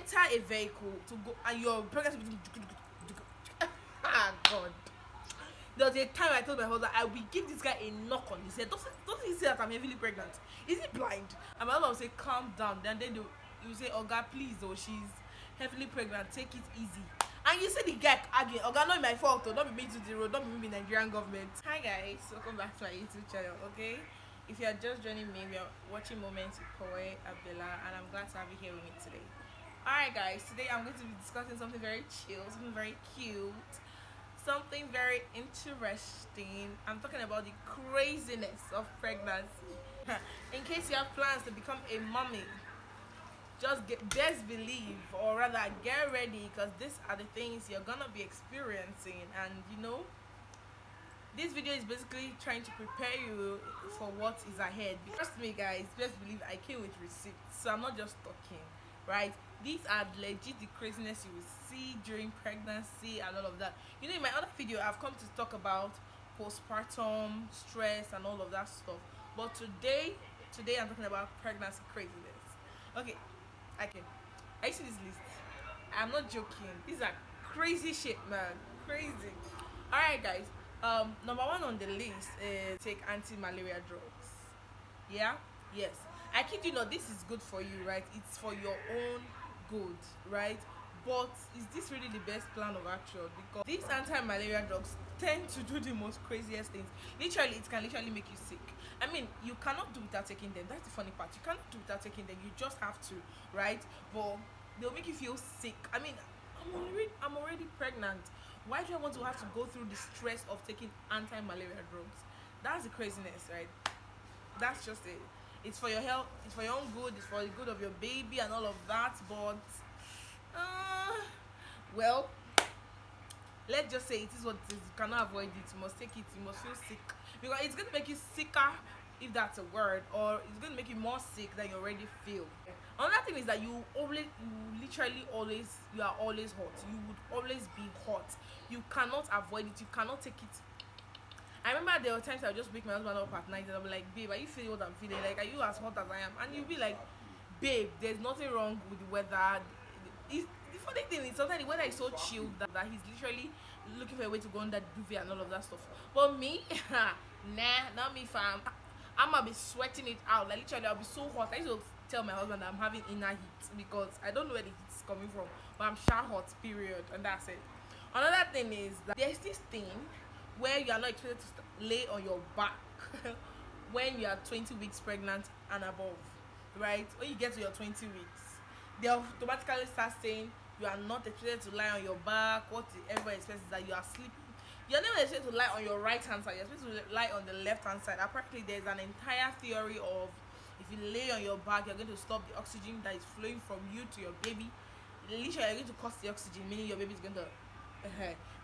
enter a vehicle to go and your pregnancy ah god. There was a time I told my husband I will give this guy a knock on his head. Doesn't he see that I'm heavily pregnant? Is he blind? And my husband will say, calm down. Then he will say, Oga, please, oh, she's heavily pregnant, take it easy. And you say the guy again, Oga, not my fault, don't be me to the road, don't be me Nigerian government. Hi guys, welcome back to my YouTube channel, okay? If you are just joining me, we are watching Moments with Koe Abdullah, and I'm glad to have you here with me today. Alright guys, today I'm going to be discussing something very chill, something very cute, something very interesting. I'm talking about the craziness of pregnancy. In case you have plans to become a mommy, just best believe, or rather get ready, because these are the things you're gonna be experiencing. And you know, this video is basically trying to prepare you for what is ahead. Trust me guys, best believe I came with receipts, so I'm not just talking, right? These are legit the craziness you will see during pregnancy and all of that. You know, in my other video I've come to talk about postpartum stress and all of that stuff, but today I'm talking about pregnancy craziness. Okay, I see this list, I'm not joking, these are crazy shit, man, crazy. Alright guys, number one on the list is take anti-malaria drugs. Yeah, yes, I kid you not, this is good for you, right? It's for your own good, right? But is this really the best plan of action? Because these anti-malaria drugs tend to do the most craziest things. Literally, it can literally make you sick. I mean, you cannot do without taking them. That's the funny part. You cannot do without taking them. You just have to, right? But they'll make you feel sick. I mean, I'm already pregnant. Why do I want to have to go through the stress of taking anti-malaria drugs? That's the craziness, right? That's just it. It's for your health, it's for your own good, it's for the good of your baby and all of that. But well, let's just say it is what it is. You cannot avoid it. You must take it. You must feel sick, because it's going to make you sicker, if that's a word, or it's going to make you more sick than you already feel. Another thing is that you are always hot. You would always be hot. You cannot avoid it. You cannot take it. I remember there were times I would just wake my husband up at night and I'll be like, babe, are you feeling what I'm feeling? Like, are you as hot as I am? And you'll be like, babe, there's nothing wrong with the weather. The funny thing is, sometimes the weather is so chilled that he's literally looking for a way to go under the duvet and all of that stuff. But me, nah, not me, fam. I'm gonna be sweating it out. Like, literally, I'll be so hot. I used to tell my husband that I'm having inner heat, because I don't know where the heat is coming from, but I'm sure hot, period, and that's it. Another thing is that there's this thing where you are not expected to lay on your back when you are 20 weeks pregnant and above, right? When you get to your 20 weeks, they automatically start saying you are not expected to lie on your back. What everyone expects is that you are sleeping. You're never expected to lie on your right hand side, you're supposed to lie on the left hand side. Apparently there's an entire theory of, if you lay on your back, you're going to stop the oxygen that is flowing from you to your baby. Literally, you're going to cut the oxygen, meaning your baby is going to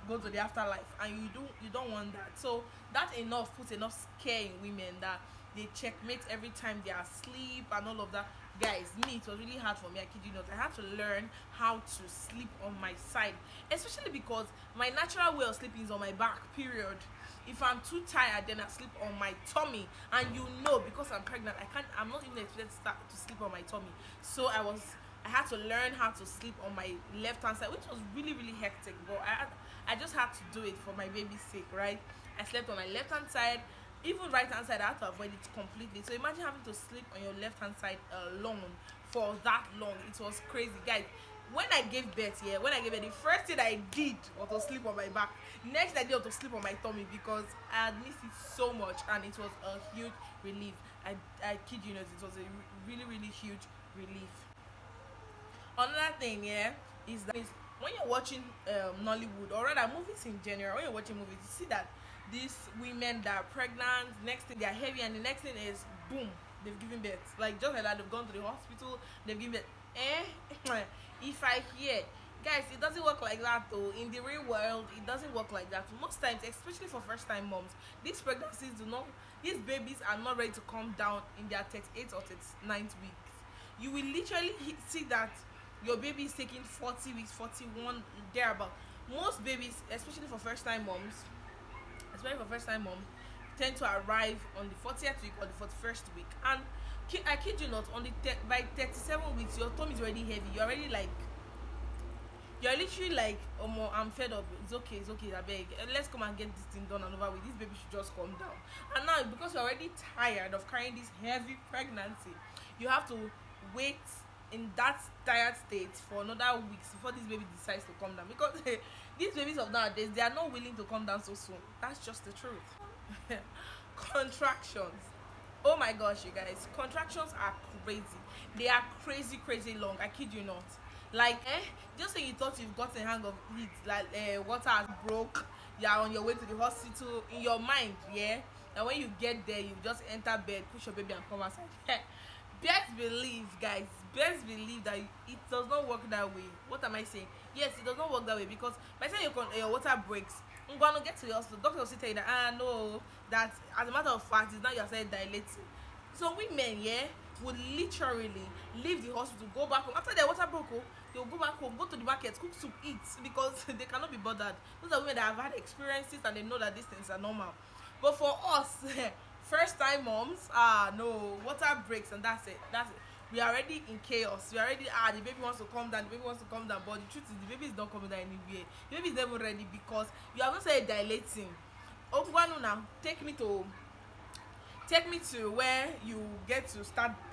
go to the afterlife, and you don't want that. So that puts enough scare in women that they checkmate every time they are asleep and all of that. Guys, me, it was really hard for me, I kid you not. I had to learn how to sleep on my side, especially because my natural way of sleeping is on my back, period. If I'm too tired, then I sleep on my tummy, and you know, because I'm pregnant, I'm not even expected to sleep on my tummy. So I had to learn how to sleep on my left hand side, which was really, really hectic, but I just had to do it for my baby's sake, right? I slept on my left hand side. Even right hand side, I had to avoid it completely. So imagine having to sleep on your left hand side alone for that long. It was crazy, guys. When I gave birth, the first thing I did was to sleep on my back. Next I did was to sleep on my tummy, because I had missed it so much, and it was a huge relief. I kid you not, it was a really, really huge relief. Another thing, is that when you're watching Nollywood, or rather movies in general, when you're watching movies, you see that these women that are pregnant, next thing they're heavy, and the next thing is boom, they've given birth. Like, just like that, they've gone to the hospital, they've given birth. If I hear, guys, it doesn't work like that though. In the real world, it doesn't work like that. Most times, especially for first time moms, these babies are not ready to come down in their 38th or 39th weeks. You will literally see that your baby is taking 40 weeks, 41, thereabout. Most babies, especially for first time moms, tend to arrive on the 40th week or the 41st week. And I kid you not, by 37 weeks, your tummy is already heavy. You're already like You're literally like, oh, I'm fed up. It's okay, I beg. Let's come and get this thing done and over with. This baby should just calm down. And now, because you're already tired of carrying this heavy pregnancy, you have to wait in that tired state for another weeks before this baby decides to calm down. Because these babies of nowadays, they are not willing to calm down so soon. That's just the truth. Contractions. Oh my gosh, you guys, contractions are crazy. They are crazy, crazy long. I kid you not. Like, just when you thought you've got a hang of it, like water has broke, you are on your way to the hospital. In your mind, yeah. And when you get there, you just enter bed, push your baby, and come outside. Best believe, guys, best believe that it does not work that way. What am I saying? Yes, it does not work that way, because by the time your water breaks, I'm going to get to the hospital. Doctor will tell you that, no, that as a matter of fact, it's now you're saying dilating. So women, yeah, would literally leave the hospital, go back home after their water broke. They'll go back home, go to the market, cook soup, eat, because they cannot be bothered. Those are women that have had experiences and they know that these things are normal. But for us, first time moms, no, water breaks and that's it. We are already in chaos. We are already, the baby wants to calm down, the baby wants to calm down. But the truth is, the baby is not coming down anywhere. The baby is never ready, because you have not said dilating. Okwanu now, take me to where you get to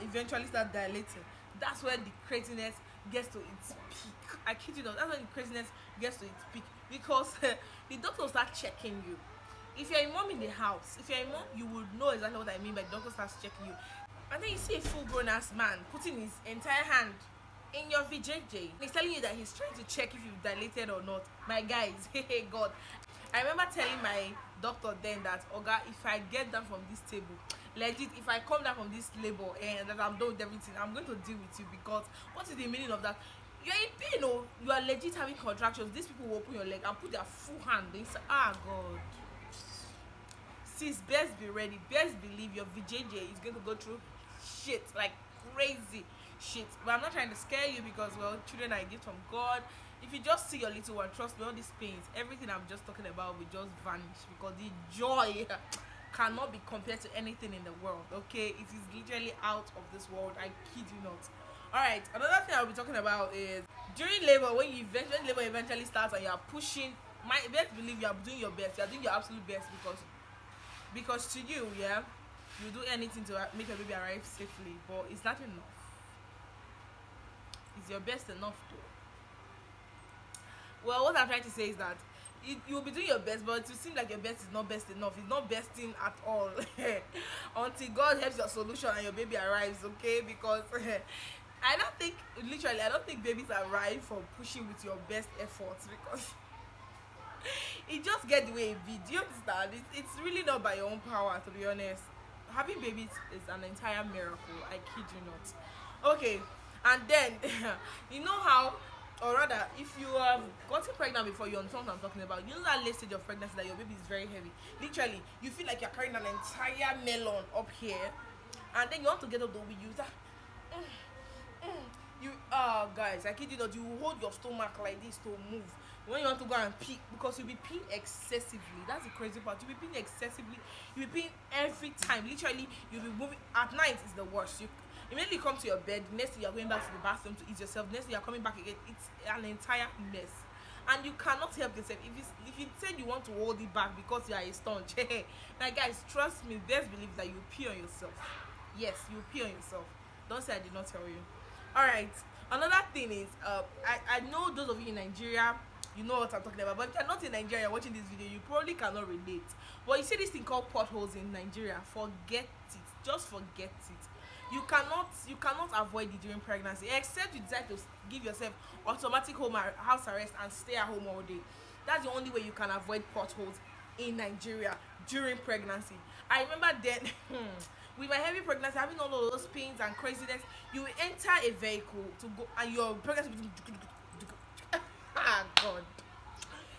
eventually start dilating. That's where the craziness gets to its peak. I kid you not, that's when the craziness gets to its peak, because the doctor will start checking you. If you're a mom in the house, if you're a mom, you would know exactly what I mean by the doctor starts checking you. And then you see a full-grown ass man putting his entire hand in your VJJ. He's telling you that he's trying to check if you've dilated or not. My guys, hey God. I remember telling my doctor then that, Oga, if I get down from this table, legit, if I come down from this labor and that I'm done with everything, I'm going to deal with you, because what is the meaning of that? You're in pain, oh, you are legit having contractions. These people will open your leg and put their full hand inside. God. Sis, best be ready. Best believe your VJJ is going to go through shit, like crazy shit. But I'm not trying to scare you, because, well, children are a gift from God. If you just see your little one, trust me, all these pains, everything I'm just talking about will just vanish, because the joy cannot be compared to anything in the world. Okay, it is literally out of this world. I kid you not. All right, another thing I'll be talking about is during labor, when labor eventually starts and you are pushing. My best believe you are doing your best. You are doing your absolute best, because to you, yeah, you do anything to make your baby arrive safely, but it's not enough. Is your best enough though? Well, what I'm trying to say is that you'll be doing your best, but it will seem like your best is not best enough. It's not besting at all until God helps your solution and your baby arrives. Okay, because I don't think babies arrive from pushing with your best efforts, because it just get the way it be. Do you understand? It's really not by your own power, to be honest. Having babies is an entire miracle. I kid you not. Okay, and then you know how, or rather, if you have gotten pregnant before, you understand what I'm talking about. You know that late stage of pregnancy that your baby is very heavy. Literally, you feel like you're carrying an entire melon up here, and then you want to get up the use that. You guys, I kid you not, you hold your stomach like this to move when you want to go and pee, because you'll be peeing excessively. That's the crazy part. You'll be peeing excessively. You'll be peeing every time. Literally, you'll be moving. At night is the worst. You immediately come to your bed. Next thing you're going back to the bathroom to eat yourself. Next thing you're coming back again. It's an entire mess, and you cannot help yourself. If you say you want to hold it back because you are a sponge, now guys, trust me. Best believe that you pee on yourself. Yes, you pee on yourself. Don't say I did not tell you. All right. Another thing is, I know those of you in Nigeria, you know what I'm talking about. But if you're not in Nigeria watching this video, you probably cannot relate. But you see this thing called potholes in Nigeria. Forget it. Just forget it. You cannot avoid it during pregnancy, except you decide to give yourself automatic house arrest and stay at home all day. That's the only way you can avoid potholes in Nigeria during pregnancy. I remember then with my heavy pregnancy, having all of those pains and craziness, you will enter a vehicle to go, and your pregnancy will God.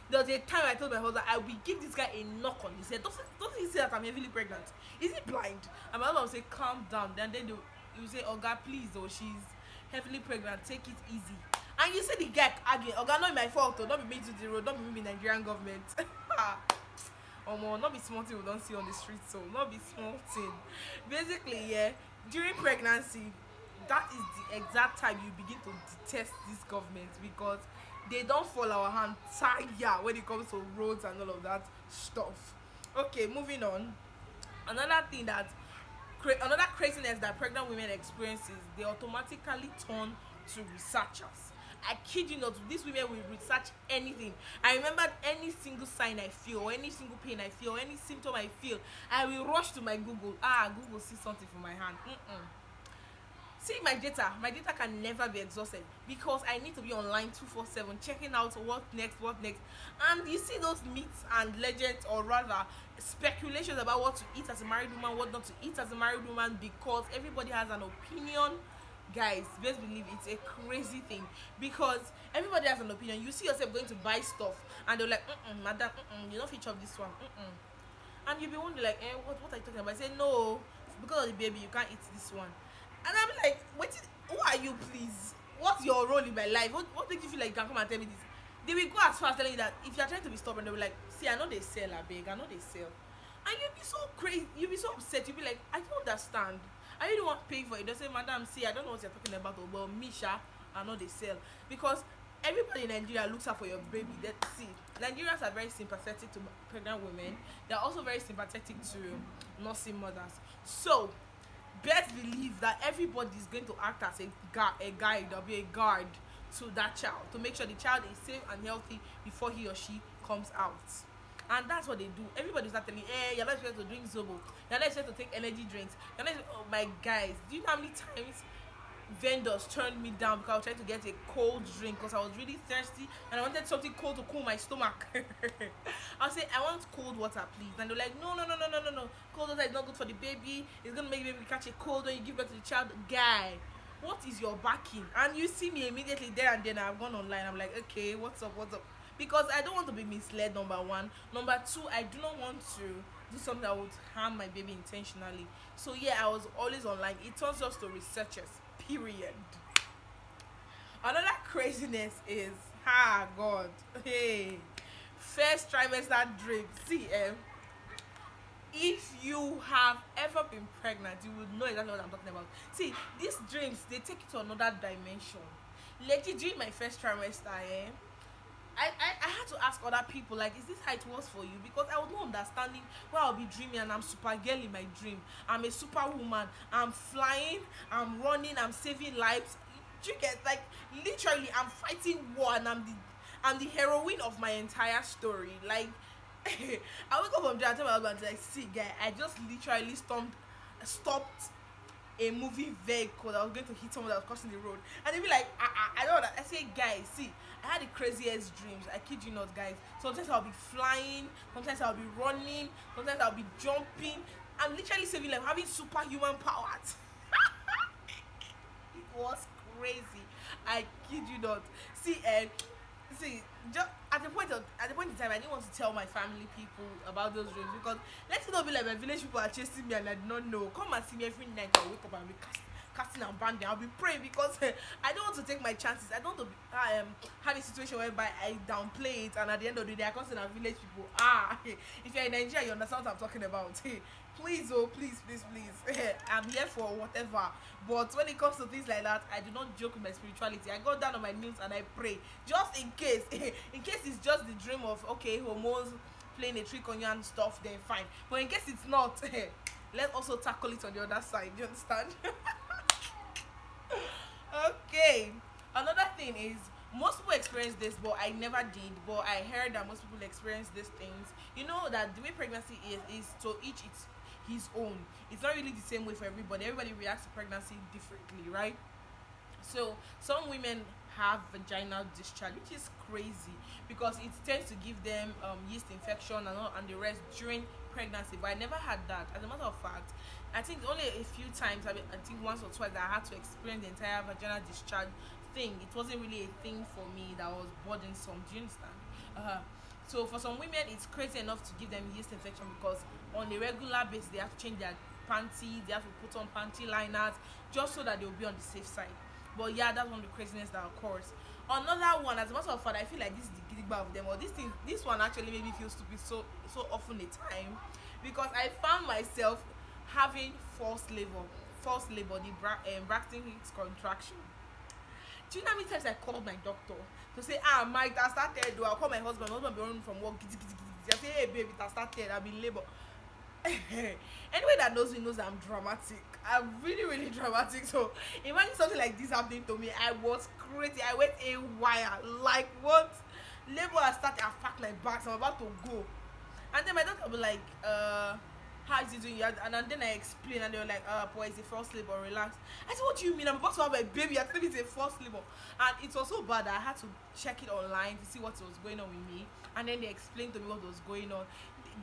There was a time I told my husband, I will give this guy a knock on his head. Doesn't he say that I'm heavily pregnant? Is he blind? And my husband will say, calm down. And then he will say, Oga, please, though, she's heavily pregnant, take it easy. And you say the guy again, Oga, not my fault, though. Not be made to the road, not be me Nigerian government. Not be small thing we don't see on the street, so not be small thing. Basically, yeah, during pregnancy, that is the exact time you begin to detest this government, because They don't fall our hand tire when it comes to roads and all of that stuff. Okay, moving on. Another thing that another craziness that pregnant women experience is they automatically turn to researchers. I kid you not, these women will research anything. I remember any single sign I feel, or any single pain I feel, or any symptom I feel, I will rush to my Google. Google see something for my hand. See, my data can never be exhausted because I need to be online 247 checking out what next. And you see those myths and legends, or rather speculations about what to eat as a married woman, what not to eat as a married woman, because everybody has an opinion. Guys, best believe it's a crazy thing, because everybody has an opinion. You see yourself going to buy stuff and they're like, madam, you don't feature this one, and you'll be wondering like, what are you talking about? I say, no, because of the baby you can't eat this one. And I'm like, wait, who are you, please? What's your role in my life? What makes you feel like you can come and tell me this? They will go as far as telling you that if you're trying to be stubborn, they will like, see, I know they sell, I beg, I know they sell. And you'll be so crazy, you'll be so upset, you'll be like, I don't understand. I really want to pay for it. They say, madam, see, I don't know what you're talking about, but Misha, I know they sell. Because everybody in Nigeria looks out for your baby. See, Nigerians are very sympathetic to pregnant women. They're also very sympathetic to nursing mothers. So, best believe that everybody is going to act as a guide, or be a guard to that child, to make sure the child is safe and healthy before he or she comes out. And that's what they do. Everybody's not telling, you're not supposed to drink Zobo, you're not supposed to take energy drinks, you're not, oh my guys, do you know how many times vendors turned me down because I was trying to get a cold drink because I was really thirsty and I wanted something cold to cool my stomach. I'll say, I want cold water, please. And they're like, no. Cold water is not good for the baby. It's going to make the baby catch a cold when you give birth to the child. Guy, what is your backing? And you see me immediately there and then. I've gone online. I'm like, okay, what's up? Because I don't want to be misled, number one. Number two, I do not want to do something that would harm my baby intentionally. So yeah, I was always online. It turns us to researchers. Period. Another craziness is, God, hey, first trimester dreams. See, if you have ever been pregnant, you would know exactly what I'm talking about. See, these dreams, they take you to another dimension. Legit, during my first trimester, I had to ask other people, like, is this how it was for you? Because I was not understanding where I'll be dreaming and I'm super girl in my dream. I'm a superwoman. I'm flying, I'm running, I'm saving lives. You get, like, literally, I'm fighting war and I'm the heroine of my entire story. Like, I wake up from there and tell my husband, like, see, guy, I just literally stopped a moving vehicle that was going to hit someone that was crossing the road. And they'd be like, I don't know. I say, guys, see, I had the craziest dreams. I kid you not, guys. Sometimes I'll be flying, sometimes I'll be running, sometimes I'll be jumping. I'm literally saving life, having superhuman powers. It was crazy. I kid you not. See, just at the point in time, I didn't want to tell my family people about those dreams, because let's not be like my village people are chasing me and I did not know. Come and see me every night. I'll wake up and be casting and banding. I'll be praying, because I don't want to take my chances. I don't want to have a situation whereby I downplay it and at the end of the day I come to our village people. If you're in Nigeria, you understand what I'm talking about. Please, please, I'm here for whatever. But when it comes to things like that, I do not joke with my spirituality. I go down on my knees and I pray, just in case. In case it's just the dream of, okay, hormones playing a trick on you and stuff, then fine. But in case it's not, let's also tackle it on the other side. You understand? Okay. Another thing is, most people experience this, but I never did. But I heard that most people experience these things. You know that the way pregnancy is to each his own. It's not really the same way for everybody. Everybody reacts to pregnancy differently, right? So some women have vaginal discharge, which is crazy because it tends to give them yeast infection and the rest during pregnancy. But I never had that. As a matter of fact, I think only a few times, I think once or twice, that I had to experience the entire vaginal discharge thing. It wasn't really a thing for me that was burdensome. Do you understand? So for some women, it's crazy enough to give them yeast infection, because on a regular basis they have to change their panties, they have to put on panty liners just so that they'll be on the safe side. But yeah, that's one of the craziness that occurs. Another one, as a matter of fact, I feel like this is the gidigba of them, or this one actually made me feel stupid so often a time, because I found myself having false labor, the Braxton Hicks contraction. Do you know how many times I called my doctor to say, Mike, I started, though. I'll call my husband. My husband be running from work. Giddy, giddy, giddy. I say, hey, baby, it has started. I've been labor. Anyway that knows me knows I'm dramatic. I'm really, really dramatic. So imagine something like this happening to me. I was crazy. I went a wire. Like what? Labor has started. I packed my bags. I'm about to go. And then my doctor will be like, how is he doing? And then I explain, and they were like, boy, it's a first labor, relax. I said, what do you mean? I'm about to have a baby. I think it's a first labor. And it was so bad that I had to check it online to see what was going on with me. And then they explained to me what was going on.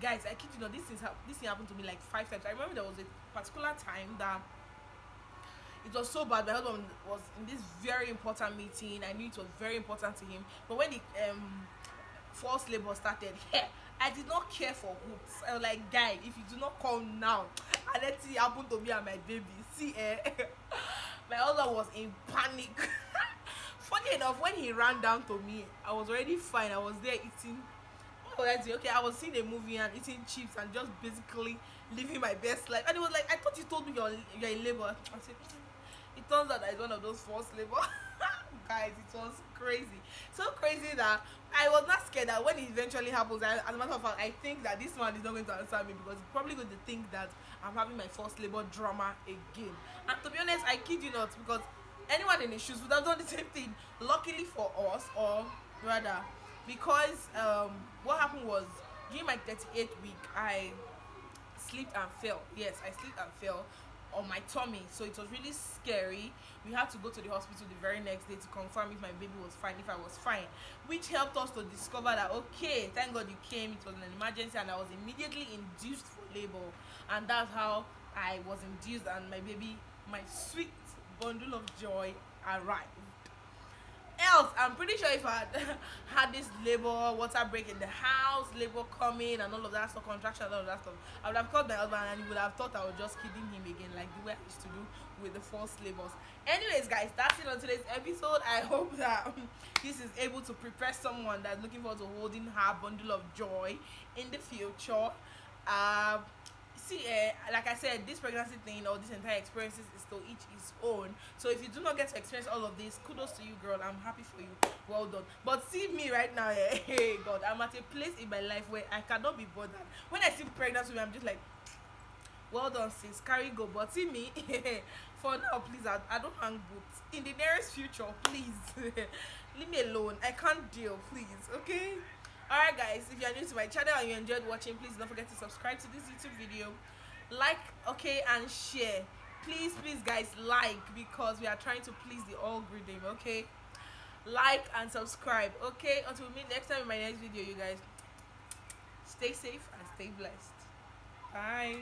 Guys, I kid you not, this thing happened to me like 5 times. I remember there was a particular time that it was so bad. My husband was in this very important meeting. I knew it was very important to him. But when the forced labor started, I did not care for hoops. I was like, guy, if you do not come now and let's see happen to me and my baby, see, my husband was in panic. Funny enough, when he ran down to me, I was already fine. I was there eating. What was I doing? Okay, I was seeing a movie and eating chips and just basically living my best life. And he was like, I thought you told me you're in labor. I said, it turns out that it's one of those forced labor. Guys, it was crazy. So crazy that I was not scared that when it eventually happens, as a matter of fact, I think that this man is not going to answer me because he's probably going to think that I'm having my forced labor drama again. And to be honest, I kid you not, because anyone in his shoes would have done the same thing. Luckily for us, or rather, because what happened was during my 38th week, I slipped and fell. Yes, I slipped and fell on my tummy, so it was really scary. We had to go to the hospital the very next day to confirm if my baby was fine, if I was fine, which helped us to discover that, okay, thank God you came, it was an emergency, and I was immediately induced for labor. And that's how I was induced, and my baby, my sweet bundle of joy, arrived. Else, I'm pretty sure if I had this labor, water break in the house, labor coming and all of that stuff, contraction, all of that stuff, I would have called my husband and he would have thought I was just kidding him again, like the way I used to do with the forced labors. Anyways, guys, that's it on today's episode. I hope that this is able to prepare someone that's looking forward to holding her bundle of joy in the future. Like I said, this pregnancy thing or this entire experiences is to each his own. So if you do not get to experience all of this, kudos to you, girl. I'm happy for you. Well done. But see me right now, hey God, I'm at a place in my life where I cannot be bothered. When I see pregnant women, I'm just like, well done, sis, carry go. But see me, for now, please, I don't hang boots. In the nearest future, please, leave me alone. I can't deal, please, okay? Alright guys, if you are new to my channel and you enjoyed watching, please don't forget to subscribe to this YouTube video, like, okay, and share. Please guys, like, because we are trying to please the algorithm, okay? Like and subscribe, okay? Until we meet next time in my next video, you guys, stay safe and stay blessed. Bye.